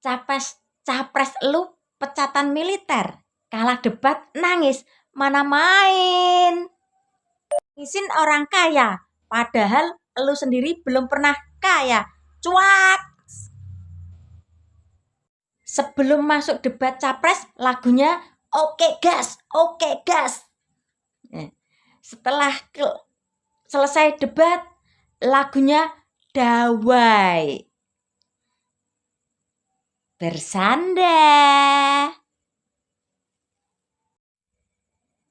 Capres lu pecatan militer, kalah debat nangis, mana main. Ngisin orang kaya, padahal lu sendiri belum pernah kaya. Cuak. Sebelum masuk debat capres, lagunya oke gas, oke gas. Setelah selesai debat, lagunya dawai. Bersanda.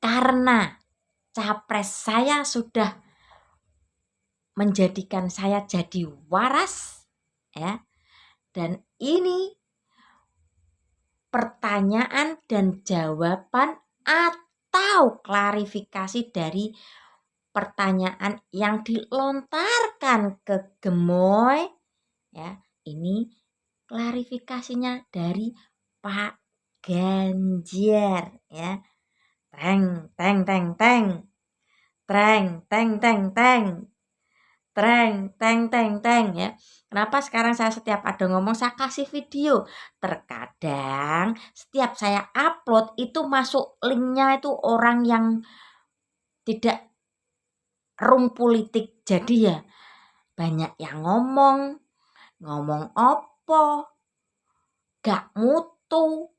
Karena capres saya sudah menjadikan saya jadi waras, ya. Dan ini pertanyaan dan jawaban atau klarifikasi dari pertanyaan yang dilontarkan ke Gemoy, ya. Ini klarifikasinya dari Pak Ganjar, ya. Teng teng teng teng. Treng teng teng teng. Treng teng teng teng, ya. Kenapa sekarang saya setiap ada ngomong saya kasih video? Terkadang setiap saya upload itu masuk linknya itu orang yang tidak room politik. Jadi ya banyak yang ngomong opo, gak mutu.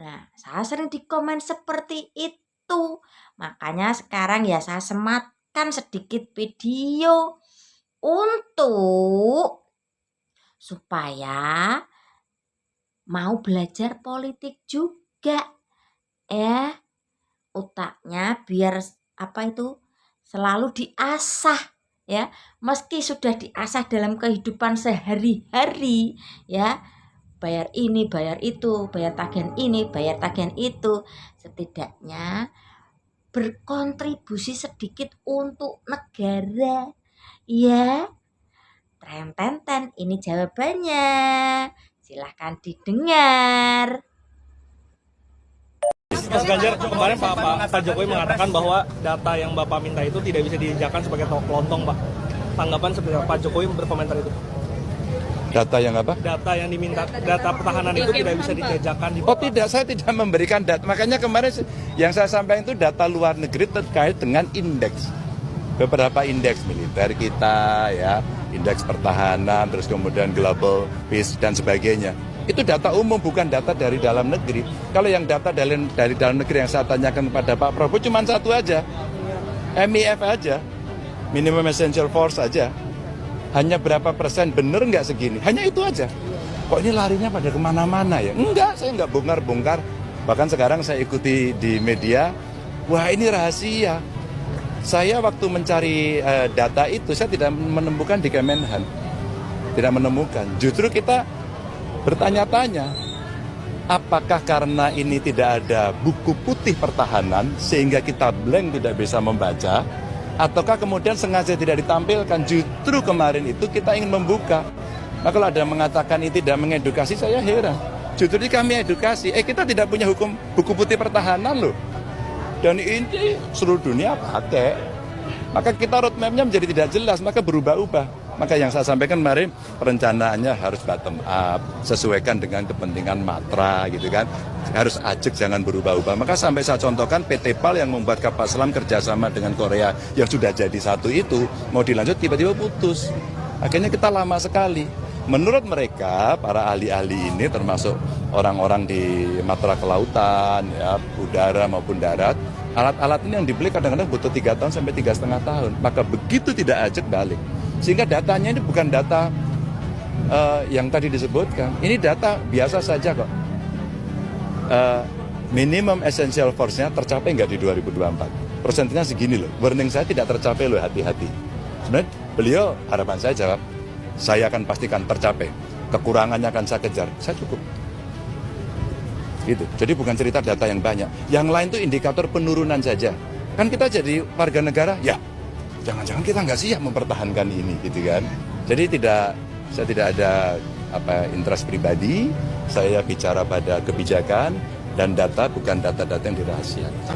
Nah, saya sering dikomen seperti itu. Makanya sekarang ya saya sematkan sedikit video untuk supaya mau belajar politik juga, ya. Otaknya biar selalu diasah, ya. Meski sudah diasah dalam kehidupan sehari-hari, ya. Bayar ini, bayar itu, bayar tagihan ini, bayar tagihan itu. Setidaknya berkontribusi sedikit untuk negara, ya. Tren, ini jawabannya. Silahkan didengar. Mas Ganjar, kemarin Pak Jokowi mengatakan bahwa data yang Bapak minta itu tidak bisa dijakan sebagai lontong, Pak. Tanggapan seperti apa? Pak Jokowi berkomentar itu. Data yang apa? Data yang diminta, data pertahanan itu tidak bisa dijajakan. Oh tidak, saya tidak memberikan data. Makanya kemarin yang saya sampaikan itu data luar negeri terkait dengan indeks. Beberapa indeks militer kita, ya, indeks pertahanan, terus kemudian global peace dan sebagainya. Itu data umum, bukan data dari dalam negeri. Kalau yang data dari dalam negeri yang saya tanyakan kepada Pak Prabowo cuma satu aja, MIF aja, minimum essential force aja. Hanya berapa persen, bener nggak segini? Hanya itu aja. Kok ini larinya pada kemana-mana ya? Enggak, saya nggak bongkar-bongkar. Bahkan sekarang saya ikuti di media, wah ini rahasia. Saya waktu mencari data itu, saya tidak menemukan di Kemenhan. Tidak menemukan. Justru kita bertanya-tanya, apakah karena ini tidak ada buku putih pertahanan, sehingga kita blank tidak bisa membaca, ataukah kemudian sengaja tidak ditampilkan, justru kemarin itu kita ingin membuka. Nah kalau ada yang mengatakan ini tidak mengedukasi, saya heran. Justru kami edukasi, kita tidak punya buku putih pertahanan loh. Dan ini seluruh dunia pakai. Maka kita roadmap-nya menjadi tidak jelas, maka berubah-ubah. Maka yang saya sampaikan kemarin, perencanaannya harus bottom up, sesuaikan dengan kepentingan matra gitu kan. Harus ajak, jangan berubah-ubah. Maka sampai saya contohkan PT PAL yang membuat kapal selam kerjasama dengan Korea yang sudah jadi satu itu, mau dilanjut tiba-tiba putus. Akhirnya kita lama sekali. Menurut mereka, para ahli-ahli ini termasuk orang-orang di matra kelautan, ya, udara maupun darat, alat-alat ini yang dibeli kadang-kadang butuh 3 tahun sampai 3,5 tahun. Maka begitu tidak ajak balik. Sehingga datanya ini bukan data yang tadi disebutkan. Ini data biasa saja kok. Minimum essential force-nya tercapai nggak di 2024? Persentasenya segini loh. Warning saya tidak tercapai loh, hati-hati. Sebenarnya beliau, harapan saya jawab, saya akan pastikan tercapai. Kekurangannya akan saya kejar. Saya cukup. Gitu. Jadi bukan cerita data yang banyak. Yang lain itu indikator penurunan saja. Kan kita jadi warga negara, ya jangan-jangan kita nggak siap mempertahankan ini, gitu kan. Jadi saya tidak ada interest pribadi. Saya bicara pada kebijakan dan data, bukan data-data yang dirahasiakan.